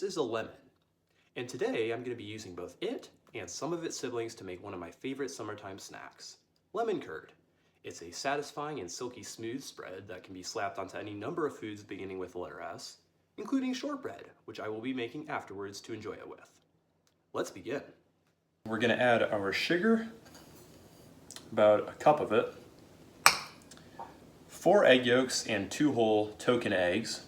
This is a lemon, and today I'm going to be using both it and some of its siblings to make one of my favorite summertime snacks, lemon curd. It's a satisfying and silky smooth spread that can be slapped onto any number of foods beginning with the letter S, including shortbread, which I will be making afterwards to enjoy it with. Let's begin. We're going to add our sugar, about a cup of it, 4 egg yolks and 2 whole token eggs.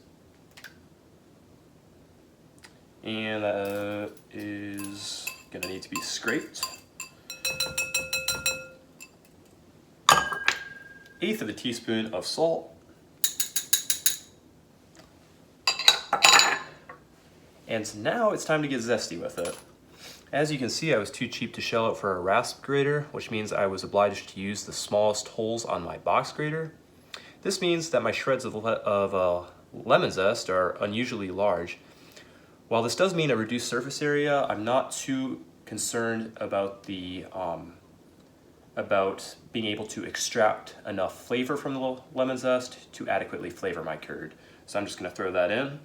And that is going to need to be scraped. 1/8 of a teaspoon of salt. And now it's time to get zesty with it. As you can see, I was too cheap to shell out for a rasp grater, which means I was obliged to use the smallest holes on my box grater. This means that my shreds of lemon zest are unusually large. While this does mean a reduced surface area, I'm not too concerned about about being able to extract enough flavor from the lemon zest to adequately flavor my curd. So I'm just going to throw that in.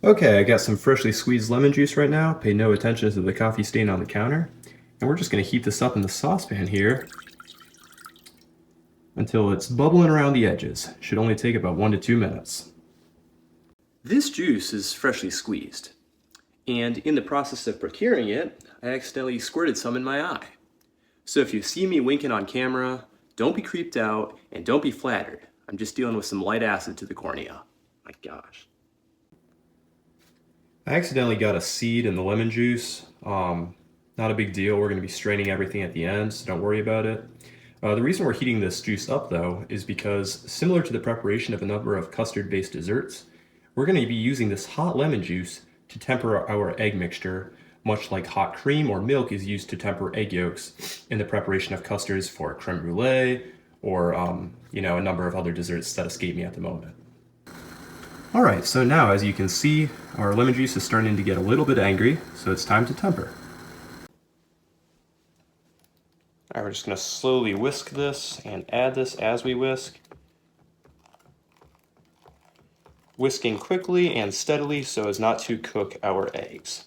Okay, I got some freshly squeezed lemon juice right now. Pay no attention to the coffee stain on the counter. And we're just going to heat this up in the saucepan here until it's bubbling around the edges. Should only take about 1 to 2 minutes. This juice is freshly squeezed. And in the process of procuring it, I accidentally squirted some in my eye. So if you see me winking on camera, don't be creeped out and don't be flattered. I'm just dealing with some light acid to the cornea. My gosh. I accidentally got a seed in the lemon juice. Not a big deal. We're going to be straining everything at the end, so don't worry about it. The reason we're heating this juice up, though, is because similar to the preparation of a number of custard-based desserts, we're going to be using this hot lemon juice to temper our egg mixture, much like hot cream or milk is used to temper egg yolks in the preparation of custards for creme brulee or, a number of other desserts that escape me at the moment. Alright, so now as you can see, our lemon juice is starting to get a little bit angry, so it's time to temper. Alright, we're just going to slowly whisk this and add this as we whisk. Whisking quickly and steadily so as not to cook our eggs.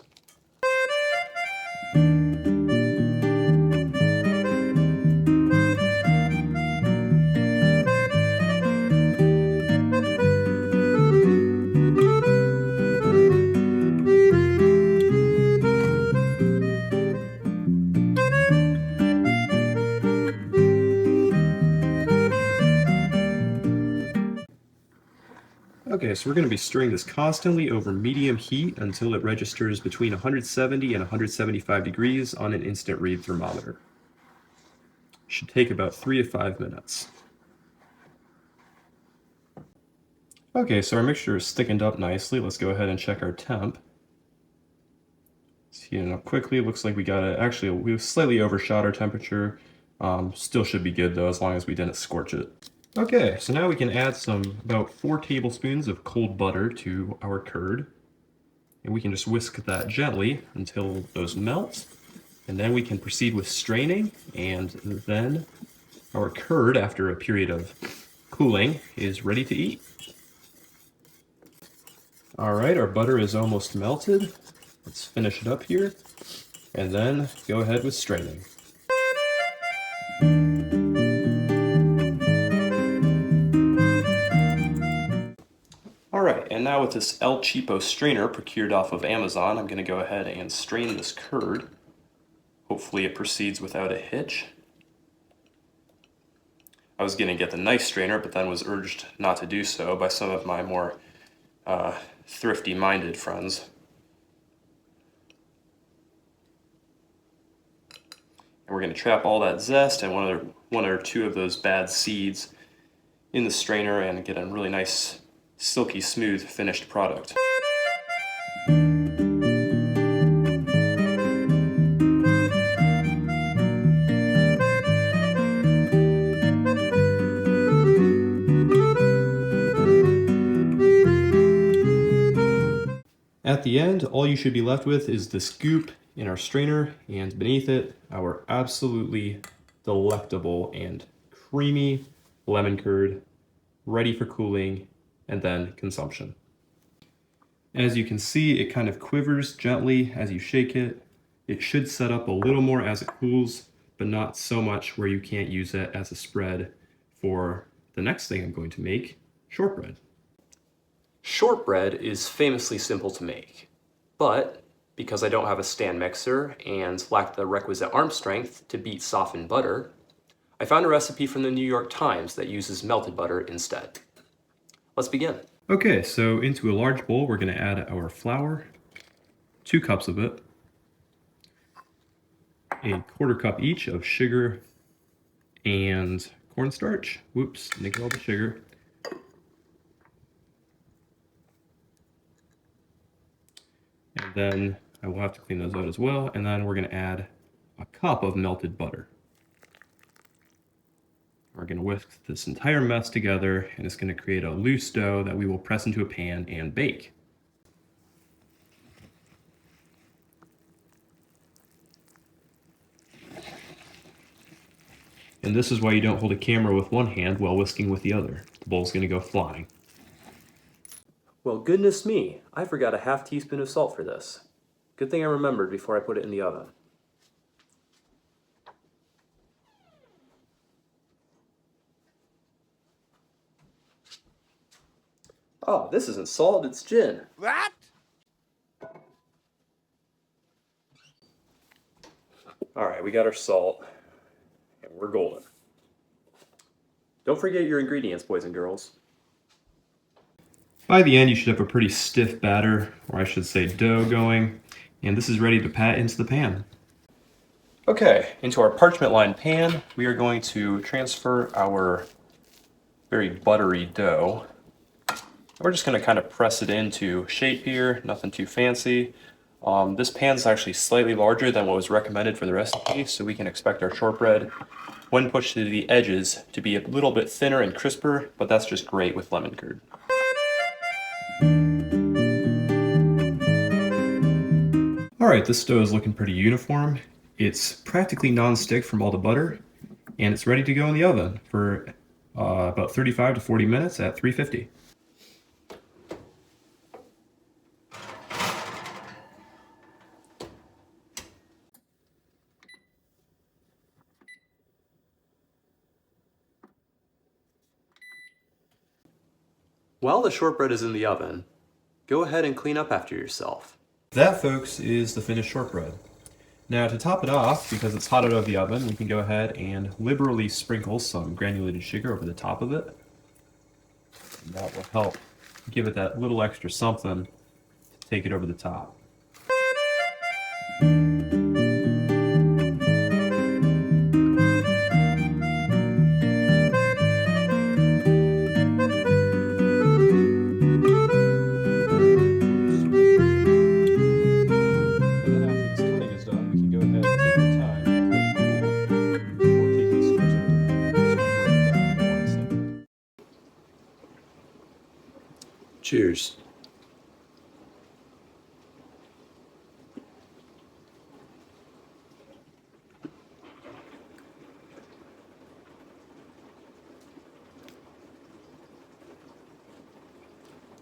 Okay, so we're going to be stirring this constantly over medium heat until it registers between 170 and 175 degrees on an instant read thermometer. Should take about 3 to 5 minutes. Okay, so our mixture is thickened up nicely. Let's go ahead and check our temp. It's heating up quickly. It looks like we got it. Actually, we slightly overshot our temperature. Still should be good though, as long as we didn't scorch it. Okay, so now we can add about 4 tablespoons of cold butter to our curd. And we can just whisk that gently until those melt. And then we can proceed with straining, and then our curd, after a period of cooling, is ready to eat. Alright, our butter is almost melted. Let's finish it up here, and then go ahead with straining. Alright, and now with this El Cheapo strainer procured off of Amazon, I'm going to go ahead and strain this curd. Hopefully it proceeds without a hitch. I was going to get the nice strainer, but then was urged not to do so by some of my more thrifty-minded friends. And we're going to trap all that zest and one or two of those bad seeds in the strainer and get a really nice, silky smooth finished product. At the end, all you should be left with is the scoop in our strainer, and beneath it, our absolutely delectable and creamy lemon curd, ready for cooling and then consumption. As you can see, it kind of quivers gently as you shake it. It should set up a little more as it cools, but not so much where you can't use it as a spread for the next thing I'm going to make, shortbread. Shortbread is famously simple to make, but because I don't have a stand mixer and lack the requisite arm strength to beat softened butter, I found a recipe from the New York Times that uses melted butter instead. Let's begin. Okay, so into a large bowl, we're going to add our flour, 2 cups of it, a 1/4 cup each of sugar and cornstarch. Whoops, nickel all the sugar. And then I will have to clean those out as well. And then we're going to add a cup of melted butter. We're going to whisk this entire mess together, and it's going to create a loose dough that we will press into a pan and bake. And this is why you don't hold a camera with one hand while whisking with the other. The bowl's going to go flying. Well, goodness me, I forgot a half teaspoon of salt for this. Good thing I remembered before I put it in the oven. Oh, this isn't salt, it's gin. What? All right, we got our salt, and we're golden. Don't forget your ingredients, boys and girls. By the end, you should have a pretty stiff batter, or I should say dough going, and this is ready to pat into the pan. Okay, into our parchment-lined pan, we are going to transfer our very buttery dough. We're just going to kind of press it into shape here, nothing too fancy. This pan's actually slightly larger than what was recommended for the recipe, so we can expect our shortbread, when pushed to the edges, to be a little bit thinner and crisper, but that's just great with lemon curd. Alright, this dough is looking pretty uniform. It's practically non-stick from all the butter, and it's ready to go in the oven for about 35 to 40 minutes at 350. While the shortbread is in the oven, go ahead and clean up after yourself. That, folks, is the finished shortbread. Now, to top it off, because it's hot out of the oven, we can go ahead and liberally sprinkle some granulated sugar over the top of it. And that will help give it that little extra something to take it over the top. Cheers.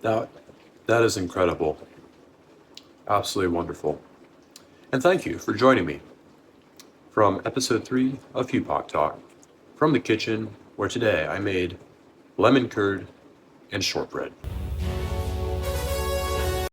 That is incredible. Absolutely wonderful. And thank you for joining me from episode 3 of HuPAC Talk from the kitchen, where today I made lemon curd and shortbread.